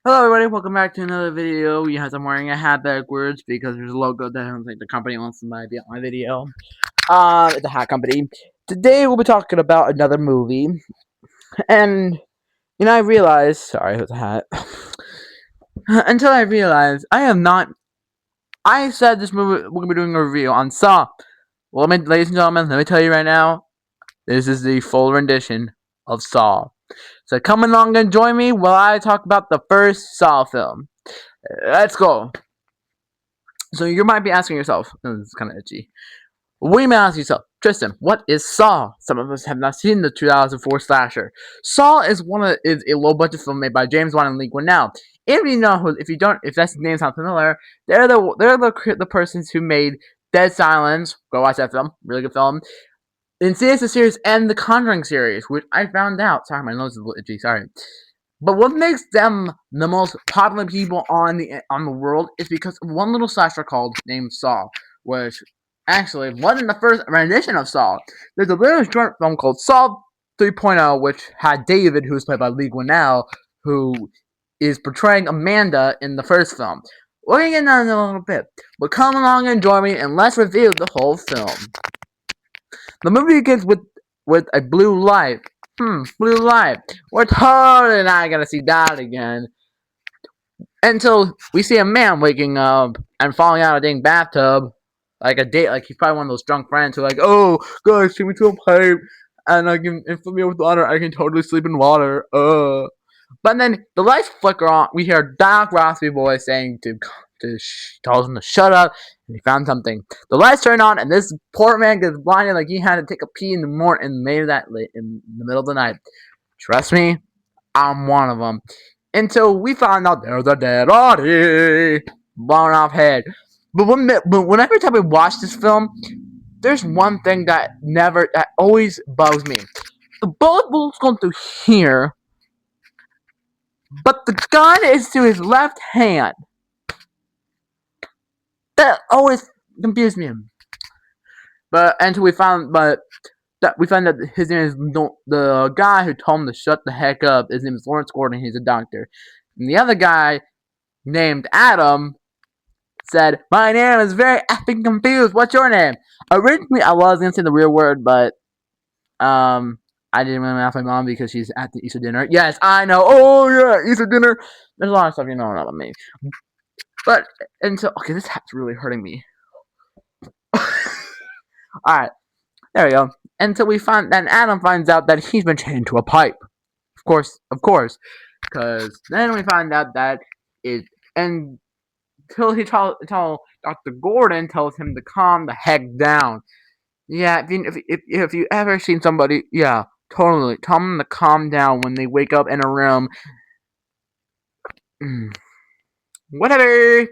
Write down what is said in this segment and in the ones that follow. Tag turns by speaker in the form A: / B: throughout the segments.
A: Hello everybody, welcome back to another video. Yes, I'm wearing a hat backwards because there's a logo that I don't think the company wants to be on my video. It's a hat company. Today we'll be talking about another movie. And, I realized, sorry, it was a hat. Until I realized, I said this movie, we're going to be doing a review on Saw. Well, ladies and gentlemen, let me tell you right now, this is the full rendition of Saw. So come along and join me while I talk about the first Saw film. Let's go. So you might be asking yourself, this is kind of itchy. We may ask yourself, Tristan, what is Saw? Some of us have not seen the 2004 slasher. Saw is a low budget film made by James Wan and Lee Winnell. If that name sounds familiar, they're the persons who made Dead Silence. Go watch that film, really good film. Insidious series and the Conjuring series, which I found out. Sorry, my nose is a little itchy. Sorry. But what makes them the most popular people on the world is because of one little slasher named Saw, which actually wasn't the first rendition of Saw. There's a little short film called Saw 3.0, which had David, who's played by Lee Winnell, who is portraying Amanda in the first film. We're gonna get into that in a little bit, but come along and join me and let's review the whole film. The movie begins with a blue light. Blue light. We're totally not gonna see that again. Until we see a man waking up and falling out of a dang bathtub. Like he's probably one of those drunk friends who are like, oh, guys, take me to a pipe and I can fill me with water. I can totally sleep in water. But then the lights flicker on. We hear Doc Raspy voice saying tells him to shut up, and he found something. The lights turn on, and this poor man gets blinded like he had to take a pee in the morning and made that late in the middle of the night. Trust me, I'm one of them. Until we found out there's a dead body, blown off head. But every time we watch this film, there's one thing that always bugs me. The bullet will go through here, but the gun is to his left hand. That always confused me. But until we found that his name is the guy who told him to shut the heck up. His name is Lawrence Gordon. He's a doctor. And the other guy named Adam said, "My name is very effing confused. What's your name?" Originally, I was gonna say the real word, but I didn't really ask my mom because she's at the Easter dinner. Yes, I know. Oh yeah, Easter dinner. There's a lot of stuff you don't know about me. But okay, this hat's really hurting me. All right, there we go. Until then Adam finds out that he's been chained to a pipe. Of course, because then we find out that until Dr. Gordon tells him to calm the heck down. Yeah, if you ever seen somebody, yeah, totally, tell them to calm down when they wake up in a room. Whatever.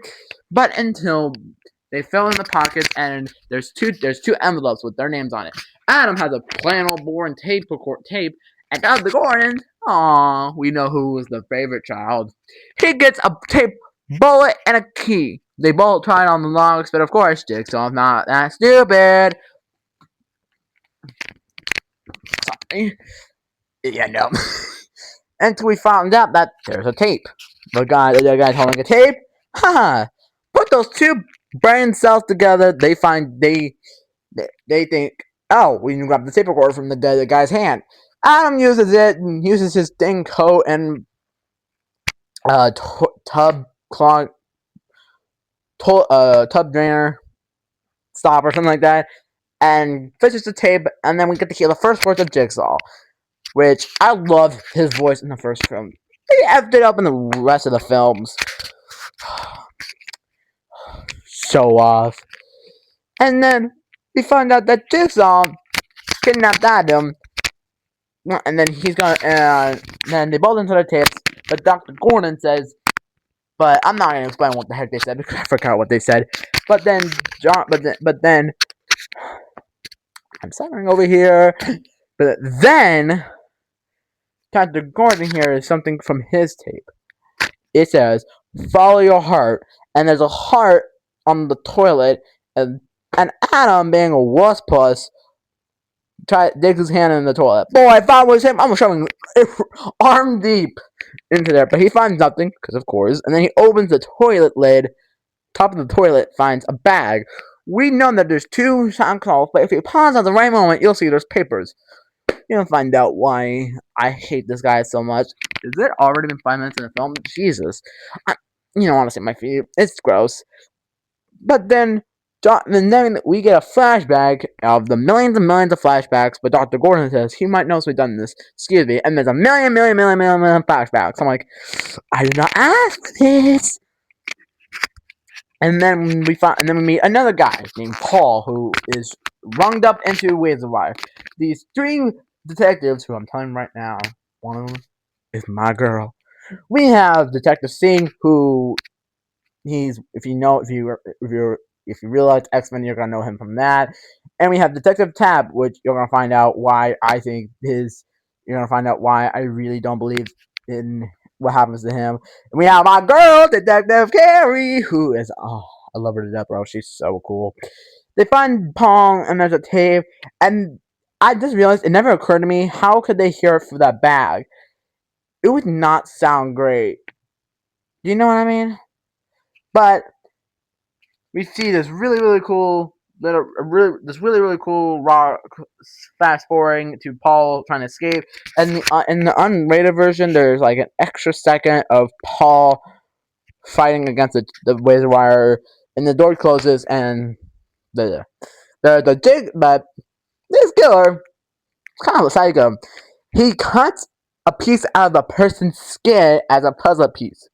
A: But until they fill in the pockets, and there's two envelopes with their names on it. Adam has a flannel board and tape, and Dr. Gordon, aw, we know who was the favorite child. He gets a tape bullet and a key. They both tried on the locks, but of course, Jigsaw's not that stupid. Sorry. Yeah, no. Until we found out that there's a tape. The other guy's holding a tape. Haha. Put those two brain cells together. They think, oh, we can grab the tape recorder from the guy's hand. Adam uses it and uses his thing coat and tub drainer stop or something like that, and fixes the tape, and then we get to hear the first words of Jigsaw, which I love his voice in the first film. They effed it up in the rest of the films. Show off. And then we find out that Jigsaw kidnapped Adam, and then then they both into the tapes, but Dr. Gordon says, but I'm not gonna explain what the heck they said because I forgot what they said. But then I'm stuttering over here. But then Dr. Gordon hears something from his tape. It says, "Follow your heart," and there's a heart on the toilet, and Adam, being a wuss puss, digs his hand in the toilet. Boy, if I was him, I'm showing arm deep. into there, but he finds nothing, because of course, and then he opens the toilet lid, top of the toilet, finds a bag. We know that there's two sound calls, but if you pause at the right moment, you'll see there's papers. You'll find out why I hate this guy so much. Is it already been 5 minutes in the film? Jesus. Honestly, my feet, it's gross. But then we get a flashback of the millions and millions of flashbacks, but Dr. Gordon says he might know we've done this. Excuse me. And there's a million flashbacks. I'm like, I did not ask this. And then we meet another guy named Paul, who is runged up into Razor Wire. These three detectives, who I'm telling you right now, one of them is my girl. We have Detective Singh, who if you realize X-Men, you're gonna know him from that. And we have Detective Tab, which you're gonna find out why you're gonna find out why I really don't believe in what happens to him. And we have my girl, Detective Carrie, who is I love her to death, bro. She's so cool. They find Pong, and there's a tape, and I just realized it never occurred to me, how could they hear it through that bag? It would not sound great. Do you know what I mean? But we see this really cool raw fast forwarding to Paul trying to escape, and in the unrated version, there's like an extra second of Paul fighting against the razor wire, and the door closes, and but this killer, kind of a psycho. He cuts a piece out of the person's skin as a puzzle piece.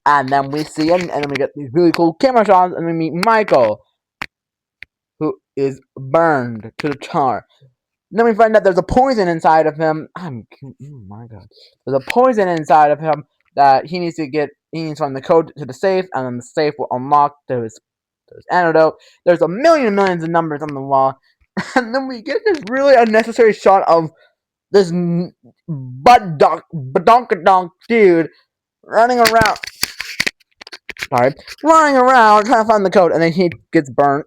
A: And then we see him, and then we get these really cool camera shots, and we meet Michael, who is burned to the tar. And then we find out there's a poison inside of him. Oh my god. There's a poison inside of him that he needs to find the code to the safe, and then the safe will unlock to his antidote. There's a millions of numbers on the wall. And then we get this really unnecessary shot of this badonkadonk dude running around trying to find the code, and then he gets burnt.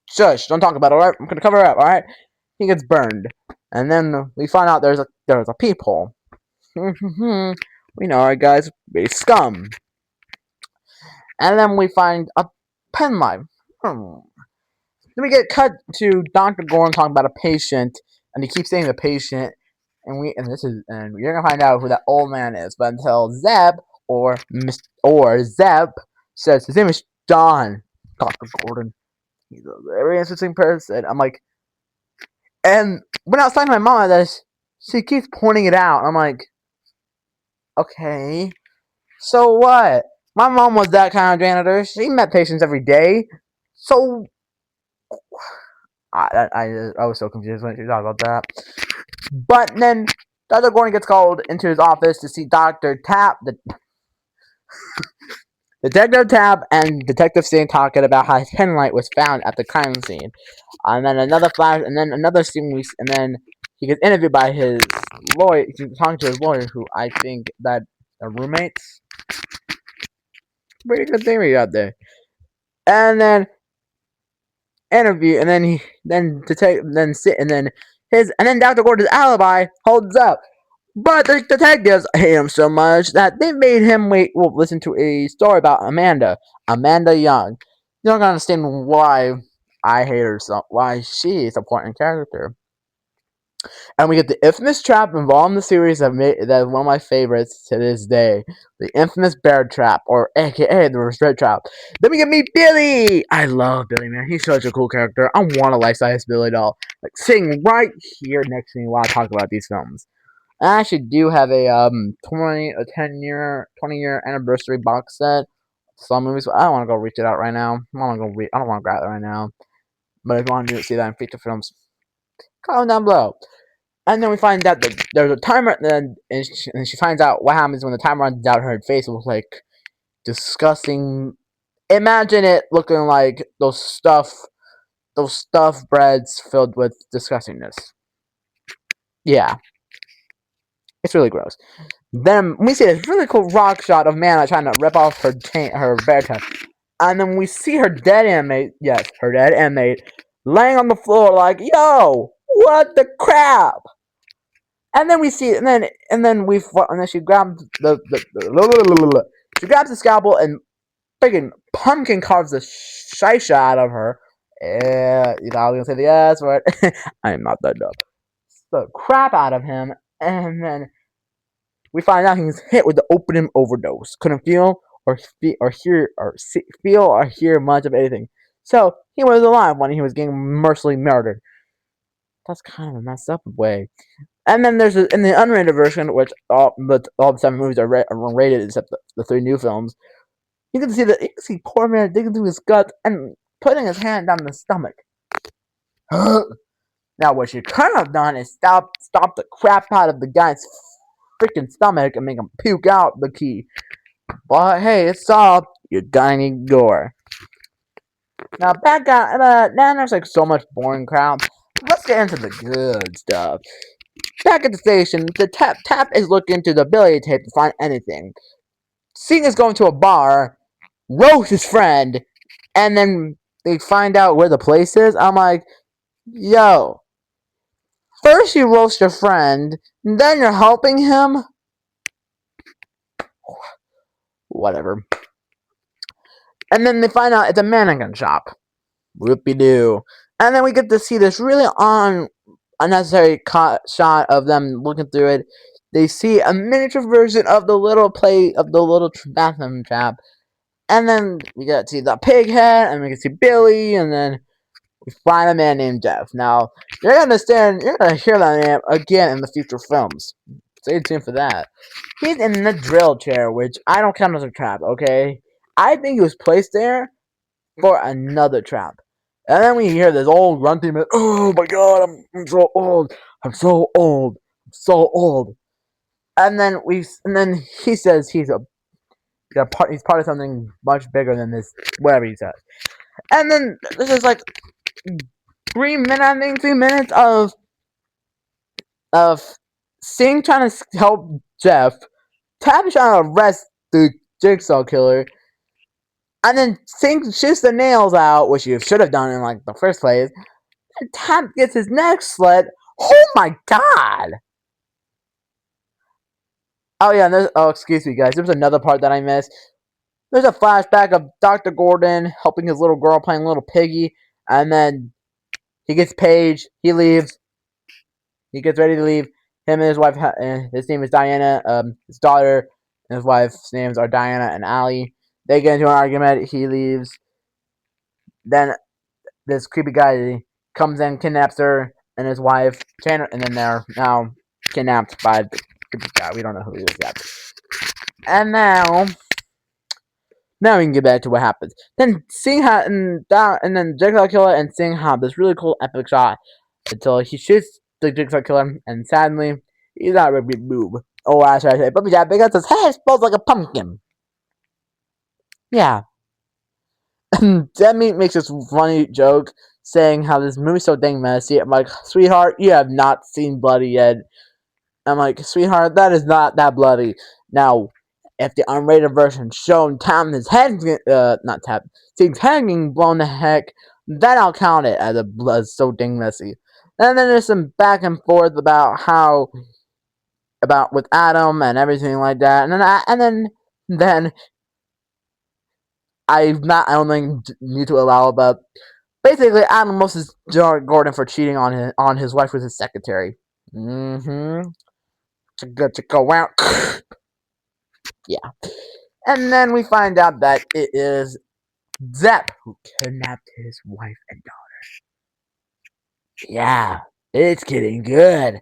A: Shush, don't talk about it, alright? I'm gonna cover it up, alright? He gets burned. And then we find out there's a peephole. We know, alright guys, we scum. And then we find a pen light. Then we get cut to Dr. Gordon talking about a patient, and he keeps saying the patient, and you're gonna find out who that old man is. But until Zeb or Zeb says his name is John, Dr. Gordon. He's a very interesting person. I'm like, and when I was talking to my mom about this, she keeps pointing it out. I'm like, okay, so what? My mom was that kind of janitor. She met patients every day. So I was so confused when she talked about that. But then Dr. Gordon gets called into his office to see Dr. Tap, Detective Tab, and Detective Singh talking about how his pen light was found at the crime scene. And then another scene, and then he gets interviewed by his lawyer. He's talking to his lawyer, who I think that are roommates. Pretty good theory out there. And then interview, and then Dr. Gordon's alibi holds up. But the detectives hate him so much that they made him listen to a story about Amanda Young. You don't understand why I hate her why she is a important character. And we get the infamous trap involved in the series that is one of my favorites to this day. The infamous bear trap, or aka the restraint trap. Then we get meet Billy! I love Billy, man. He's such a cool character. I want a life-size Billy doll. Like, sitting right here next to me while I talk about these films. I actually do have a 20-year anniversary box set. Some movies, but I don't want to go reach it out right now. I don't want to grab it right now. But if you want to see that in feature films, comment down below. And then we find out that there's a timer, and she finds out what happens when the timer runs out. Her face looks like disgusting. Imagine it looking like those stuffed breads filled with disgustingness. Yeah, it's really gross. Then we see this really cool rock shot of Mana trying to rip off her bear chain, and then we see her dead inmate. Yes, her dead inmate laying on the floor like, "Yo, what the crap?" And then we see, and then she grabs she grabs the scalpel and freaking pumpkin carves the shisha out of her. You know, I was gonna say the S word. I am not that dumb. The crap out of him, and then we find out he's hit with the opium overdose. Couldn't feel feel or hear much of anything. So he was alive when he was getting mercilessly murdered. That's kind of a messed up way. And then there's in the unrated version, which all the 7 movies are rated except the 3 new films. You can see poor man digging through his gut and putting his hand down the stomach. Now what you could have done is stop the crap out of the guy's freaking stomach and make him puke out the key. But hey, it's solved. You're gonna need gore. Now back out. Now there's like so much boring crap. Let's get into the good stuff. Back at the station, the Tap is looking through the Billy tape to find anything. Sing is going to a bar, roast his friend, and then they find out where the place is. I'm like, yo, first you roast your friend, then you're helping him? Whatever. And then they find out it's a mannequin shop. Whoopie-doo. And then we get to see this really unnecessary shot of them looking through it. They see a miniature version of the little bathroom trap. And then we get to see the pig head, and we can see Billy, and then we find a man named Jeff. Now, you're gonna hear that name again in the future films. Stay tuned for that. He's in the drill chair, which I don't count as a trap, okay? I think he was placed there for another trap. And then we hear this old grunty man, oh my god, I'm so old. I'm so old. I'm so old. And then he says he's part of something much bigger than this, whatever he says. And then this is like 3 minutes of Sing trying to help Jeff, Tab trying to arrest the Jigsaw killer, and then Sing shoots the nails out, which you should have done in like the first place. And Tab gets his neck slit. Oh my god! Oh yeah, excuse me guys, there was another part that I missed. There's a flashback of Dr. Gordon helping his little girl playing Little Piggy, and then he gets Paige, he leaves, he gets ready to leave. Him and his wife, his name is Diana, his daughter and his wife's names are Diana and Allie. They get into an argument, he leaves. Then this creepy guy comes in, kidnaps her and his wife, and then they're now kidnapped by the creepy guy. We don't know who he is yet. And now we can get back to what happens. Then and then Jigsaw Killer and Sing have this really cool epic shot until he shoots the Jigsaw Killer, and sadly, he's not a big boob. Oh, I should say, Puppy Jack, because his head explodes like a pumpkin. Yeah. Demi makes this funny joke saying how this movie's so dang messy. I'm like, sweetheart, you have not seen bloody yet. I'm like, sweetheart, that is not that bloody. Now, if the unrated version shown his head, not Tam, Sting's head getting blown the heck, then I'll count it as a blood so dang messy. And then there's some back and forth about with Adam and everything like that. And then I don't think need to allow, but basically Adam roasts Gordon for cheating on his wife with his secretary. Mm-hmm. To go out. Yeah. And then we find out that it is Zepp who kidnapped his wife and daughter. Yeah, it's getting good.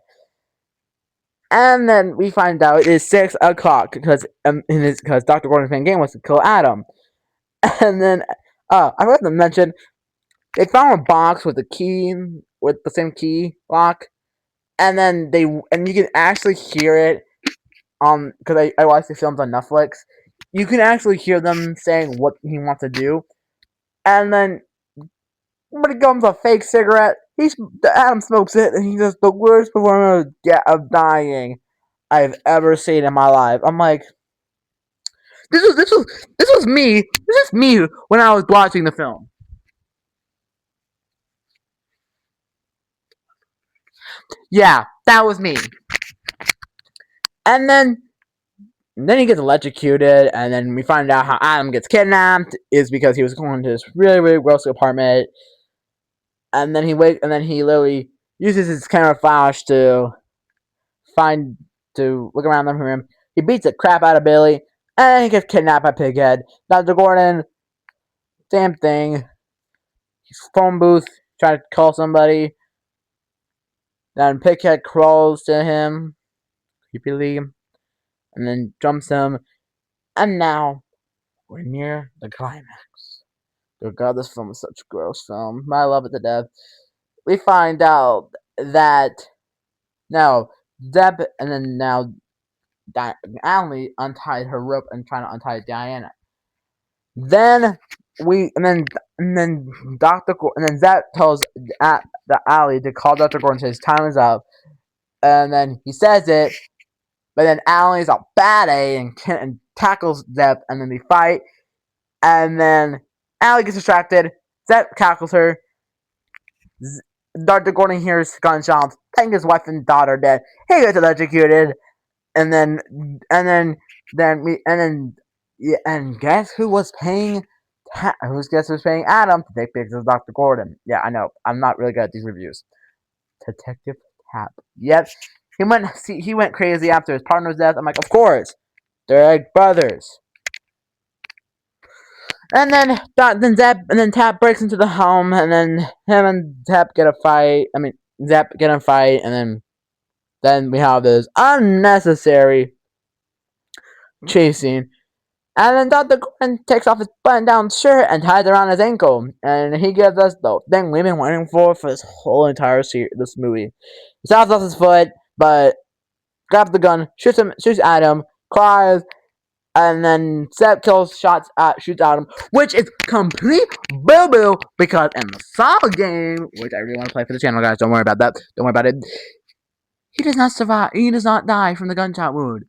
A: And then we find out it is 6 o'clock because Dr. Gordon Van Game wants to kill Adam. And then I forgot to mention they found a box with the same key lock, and then you can actually hear it because I watched the films on Netflix. You can actually hear them saying what he wants to do, and then when it comes a fake cigarette, Adam smokes it, and he does the worst performance of dying I've ever seen in my life. I'm like, this was me. This is me when I was watching the film. Yeah, that was me. And then he gets electrocuted, and then we find out how Adam gets kidnapped is because he was going to this really, really gross apartment, and then he literally uses his camera flash find to look around the room. He beats the crap out of Billy, and then he gets kidnapped by Pighead. Dr. Gordon, same thing. His phone booth, trying to call somebody. Then Pighead crawls to him, creepily, and then jumps him. And now we're near the climax. Oh god, this film is such a gross film. I love it to death. We find out that now Deb and then now Allie untied her rope and trying to untie Diana. Then Doctor and then Zep tells the Allie to call Dr. Gordon, says time is up, and then he says it, but then Allie's a bad A and tackles Zep, and then they fight, and then Allie gets distracted. Zep tackles her. Dr. Gordon hears gunshots, taking his wife and daughter dead. He gets electrocuted, and guess who was paying? Guess who was paying Adam to take pictures of Dr. Gordon? Yeah, I know. I'm not really good at these reviews. Detective Tapp. Yep. He went crazy after his partner's death. I'm like, of course, they're like brothers. And then Tapp breaks into the home, and then him and Tapp get a fight. I mean, Zep get in a fight, and then we have this unnecessary chasing. And then Dr. Gordon takes off his button-down shirt and ties it around his ankle, and he gives us the thing we've been waiting for this whole entire this movie. He stops off his foot, but grabs the gun, shoots at him, cries, and then Zep shoots at him, which is complete boo-boo because in the Saw game, which I really want to play for the channel, guys, don't worry about that, don't worry about it, he does not survive, he does not die from the gunshot wound.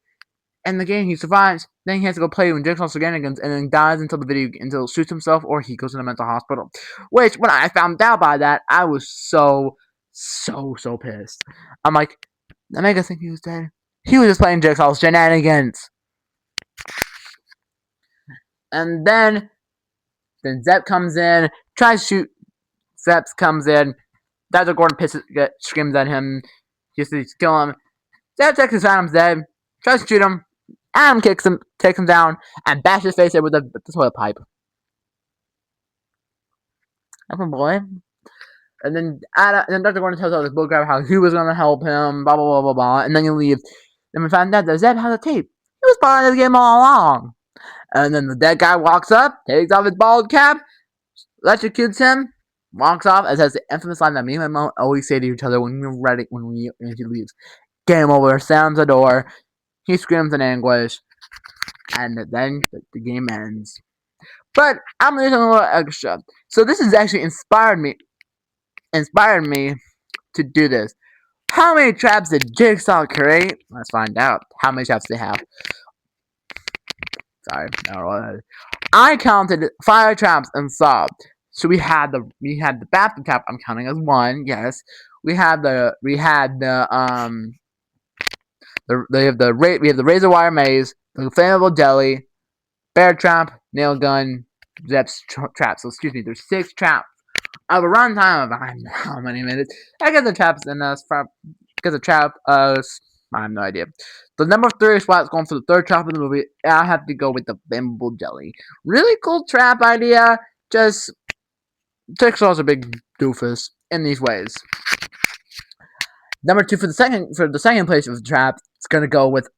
A: In the game, he survives, then he has to go play with Jigsaw shenanigans, and then dies until shoots himself or he goes in a mental hospital. Which, when I found out by that, I was so pissed. I'm like, that makes us think he was dead. He was just playing Jigsaw shenanigans. And then Zep comes in, tries to shoot. Zep comes in. Dr. Gordon screams at him, just to kill him. Zep checks his Adam's dead, tries to shoot him. Adam takes him down, and bashes his face in with the toilet pipe. That's boy. And then Dr. Gordon tells all this bullcrap how he was gonna help him, blah blah blah blah blah, and then he leaves. Then we find out that Zeb has a tape. He was part of this game all along. And then the dead guy walks up, takes off his bald cap, electrocutes him, walks off, and says the infamous line that me and my mom always say to each other when he leaves. Game over, slams the door, he screams in anguish, and then the game ends. But I'm gonna do something a little extra. So this has actually inspired me to do this. How many traps did Jigsaw create? Let's find out. How many traps they have? Sorry, I counted 5 traps and Saw. So we had the bathroom trap. I'm counting as 1. Yes, we have the razor wire maze, the flammable jelly, bear trap, nail gun, Zep's trap. So excuse me, there's 6 traps. I have a runtime of how many minutes? I guess the traps in us because the trap I have no idea. The number 3 spot is going for the 3rd trap in the movie. I have to go with the flammable jelly. Really cool trap idea. Just Jigsaw's a big doofus in these ways. Number 2 for the second place of the trap, it's gonna go with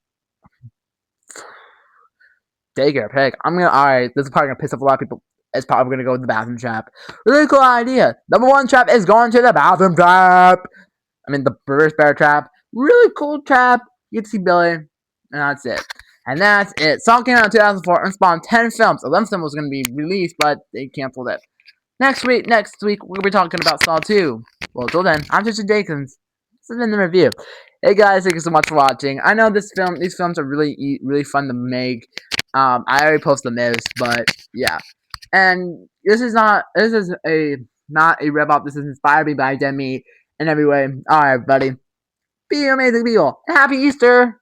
A: Dagger Pig. Alright, this is probably gonna piss off a lot of people. It's probably gonna go with the bathroom trap. Really cool idea. Number 1 trap is going to the bathroom trap. I mean the reverse bear trap. Really cool trap. You get to see Billy, and that's it. And that's it. Saw came out in 2004 and spawned 10 films. 11 of them was gonna be released, but they canceled it. Next week, we'll be talking about Saw 2. Well, till then, I'm Tristan Jenkins. This has been the review. Hey guys, thank you so much for watching. I know these films are really fun to make. I already posted this, but yeah. And this is not a rip off. This is inspired me by Demi in every way. Alright, buddy. Be amazing people. Happy Easter!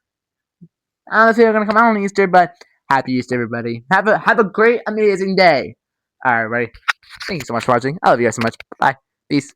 A: I don't know if they're gonna come out on Easter, but happy Easter, everybody. Have a great, amazing day. All right, everybody. Thank you so much for watching. I love you guys so much. Bye. Peace.